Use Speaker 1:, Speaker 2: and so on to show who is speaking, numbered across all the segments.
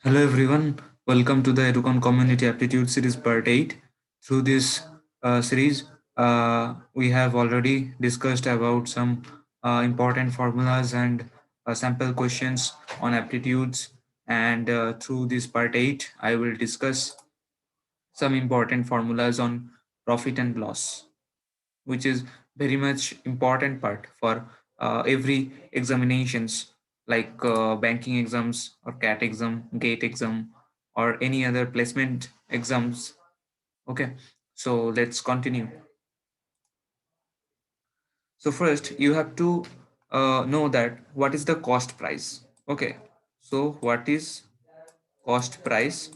Speaker 1: Hello everyone, welcome to the Educon Community Aptitude Series Part 8. Through this series, we have already discussed about some important formulas and sample questions on aptitudes. And through this Part 8, I will discuss some important formulas on profit and loss, which is very much important part for every examinations like banking exams or cat exam, gate exam, or any other placement exams. Okay, so let's continue. So first you have to know that what is the cost price. Okay, so what is cost price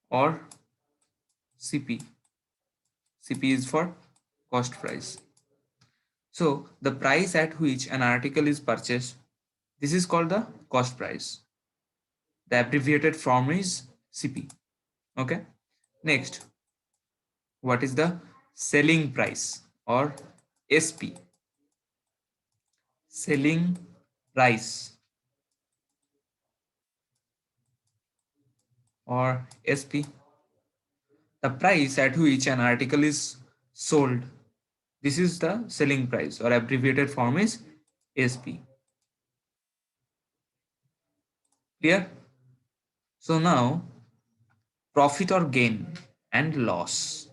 Speaker 1: or CP? CP is for cost price. So the price at which an article is purchased, this is called the cost price. The abbreviated form is CP. Okay. Next, what is the selling price or SP? Selling price or SP. The price at which an article is sold. This is the selling price or abbreviated form is SP. Clear? So now profit or gain and loss.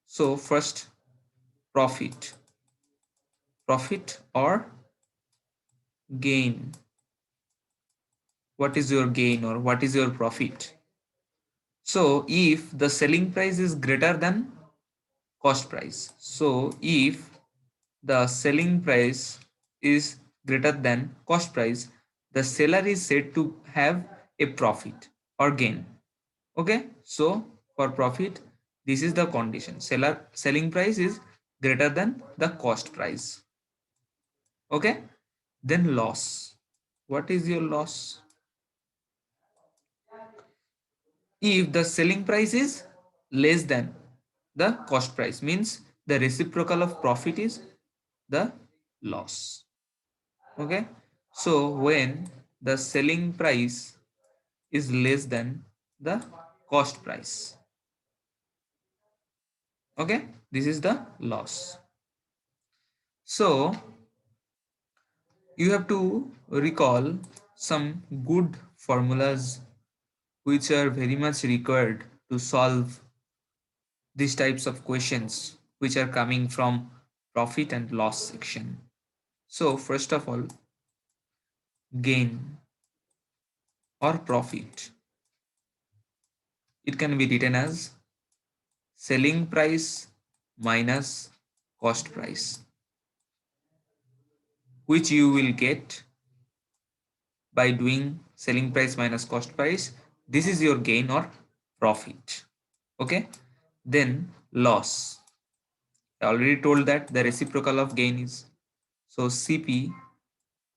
Speaker 1: So first profit. Profit or gain. What is your gain or what is your profit? So if the selling price is greater than cost price, so if the selling price is greater than cost price, the seller is said to have a profit or gain. Okay, so for profit, this is the condition. Seller selling price is greater than the cost price. Okay, then loss. What is your loss? If the selling price is less than the cost price, means the reciprocal of profit is the loss. Okay, so when the selling price is less than the cost price, okay, this is the loss. So you have to recall some good formulas which are very much required to solve these types of questions which are coming from profit and loss section. So first of all, gain or profit, it can be written as selling price minus cost price, which you will get by doing selling price minus cost price. This is your gain or profit. Okay, then loss. I already told that the reciprocal of gain is, so CP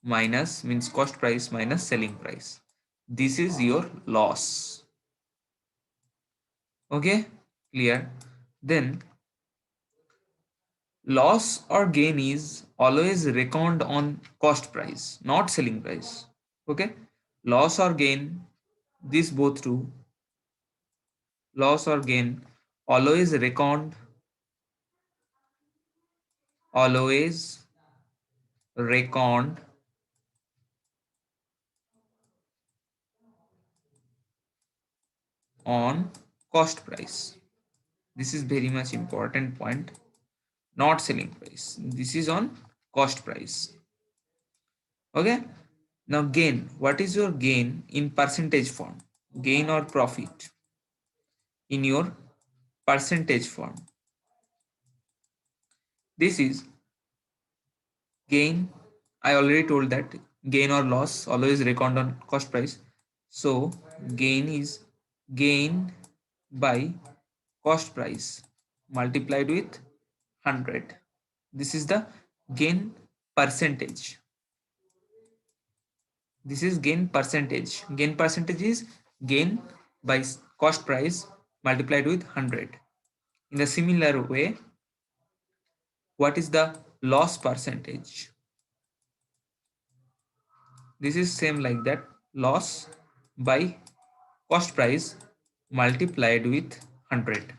Speaker 1: minus means cost price minus selling price. This is your loss. Okay, clear? Then loss or gain is always reckoned on cost price, not selling price. Okay, loss or gain, these both true. Loss or gain always reckoned, always reckoned on cost price. This is very much important point, not selling price. This is on cost price. Okay. Now gain. What is your gain in percentage form? Gain or profit in your percentage form. This is gain. I already told that gain or loss always reckoned on cost price. So gain is gain by cost price multiplied with 100. This is the gain percentage. This is gain percentage. Gain percentage is gain by cost price multiplied with 100. In a similar way, what is the loss percentage? This is same like that, loss by cost price multiplied with 100.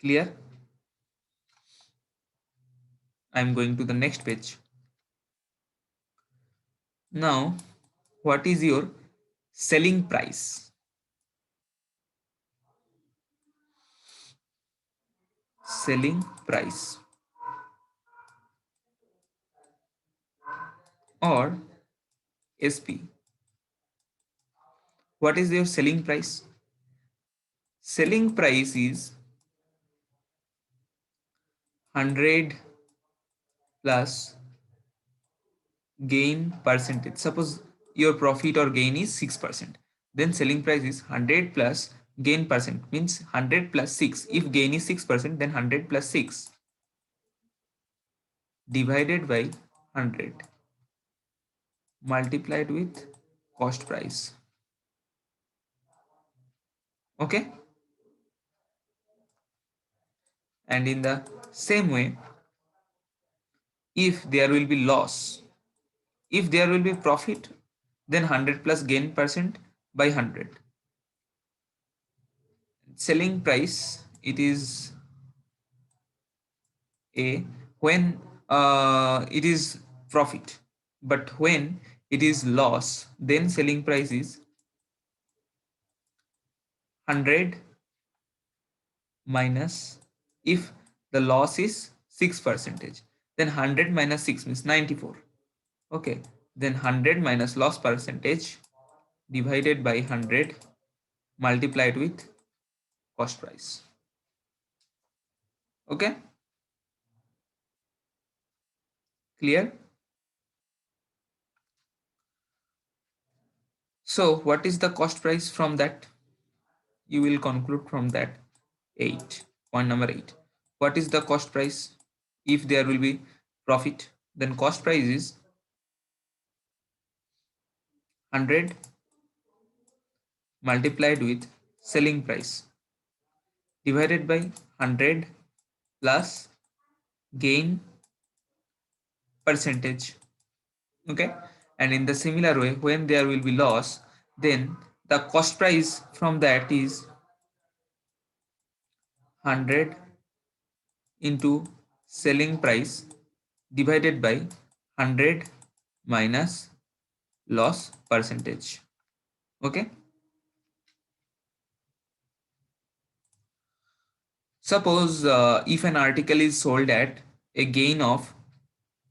Speaker 1: Clear? I am going to the next page. Now, what is your selling price? Selling price or SP. What is your selling price? Selling price is 100 plus gain percentage. Suppose your profit or gain is 6%. Then selling price is 100 plus gain percent, means 100 plus 6. If gain is 6%, then 100 plus 6 divided by 100 multiplied with cost price. Okay? And in the same way, if there will be loss, if there will be profit, then 100 plus gain percent by 100. Selling price, it is a when it is profit, but when it is loss, then selling price is 100 minus, if the loss is 6%, then 100 minus 6 means 94. Okay, then 100 minus loss percentage divided by 100 multiplied with cost price. Okay, clear? So what is the cost price from that? You will conclude from that 8. Point number 8. What is the cost price? If there will be profit, then cost price is 100 multiplied with selling price divided by 100 plus gain percentage. Okay, and in the similar way, when there will be loss, then the cost price from that is 100 into selling price divided by 100 minus loss percentage. Okay, suppose if an article is sold at a gain of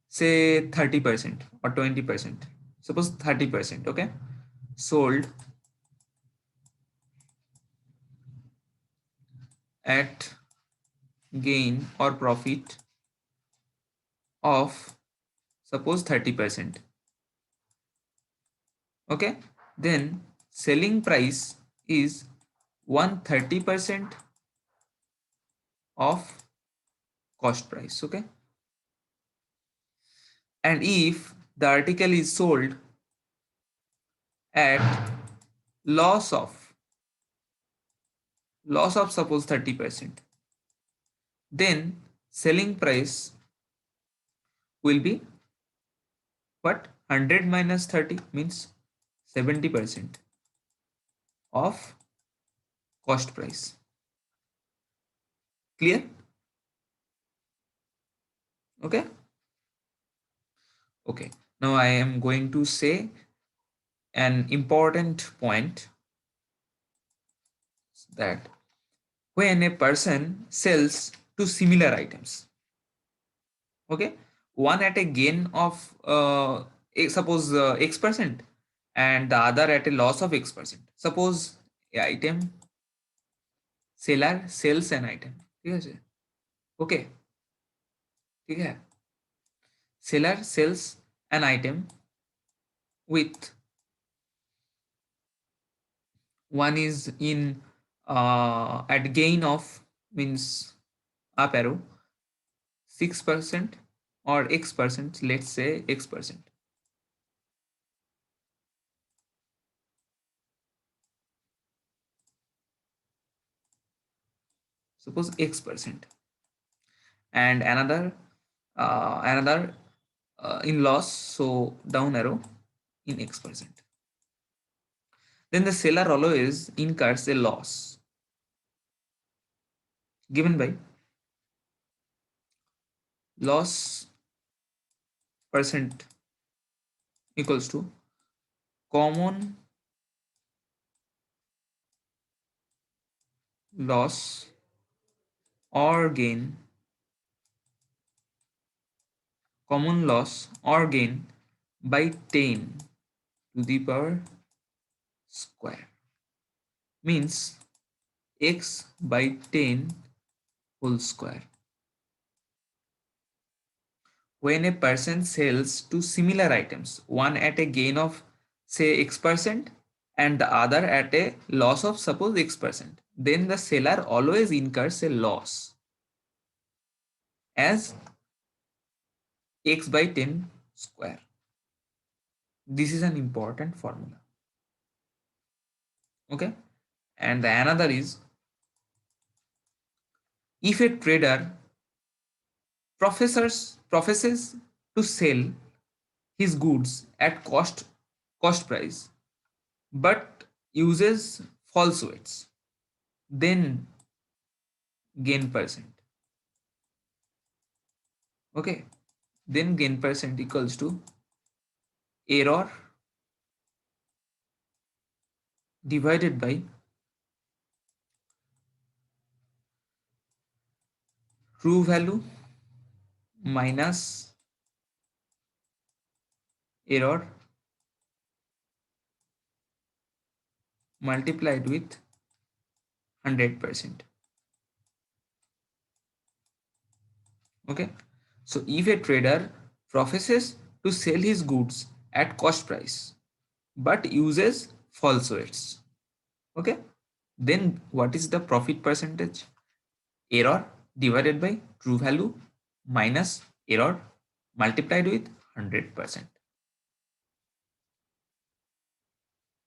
Speaker 1: say 30% or 20%, suppose 30%. Okay, sold at gain or profit of suppose 30%. Okay, then selling price is 130% of cost price. Okay, and if the article is sold at loss of suppose 30%, then selling price will be what? 100 minus 30 means 70% of cost price. Clear? Okay, okay, now I am going to say an important point, that when a person sells two similar items, okay, one at a gain of suppose x% and the other at a loss of x%. Suppose a item, seller sells an item, ठीक है? Okay, ठीक है? Seller sells an item with, one is in at gain of, means up arrow, 6% or x%, let's say x%. Suppose x%, and another in loss, so down arrow in X%. Then the seller always incurs a loss given by loss percent equals to common loss or gain, common loss or gain by 10 to the power square, means x by 10 whole square. When a person sells two similar items, one at a gain of say x% and the other at a loss of suppose x%, then the seller always incurs a loss as x by 10 square. This is an important formula. Okay. And the another is, if a trader professes to sell his goods at cost price but uses false weights, then gain percent. Okay, then gain percent equals to error divided by true value minus error multiplied with 100%. Okay, so if a trader professes to sell his goods at cost price but uses false weights, okay, then what is the profit percentage? Error divided by true value minus error multiplied with 100%.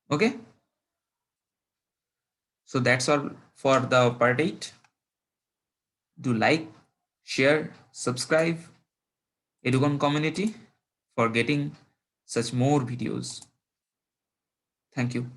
Speaker 1: Okay, so that's all for the part 8. Do like, share, subscribe Educon community for getting such more videos. Thank you.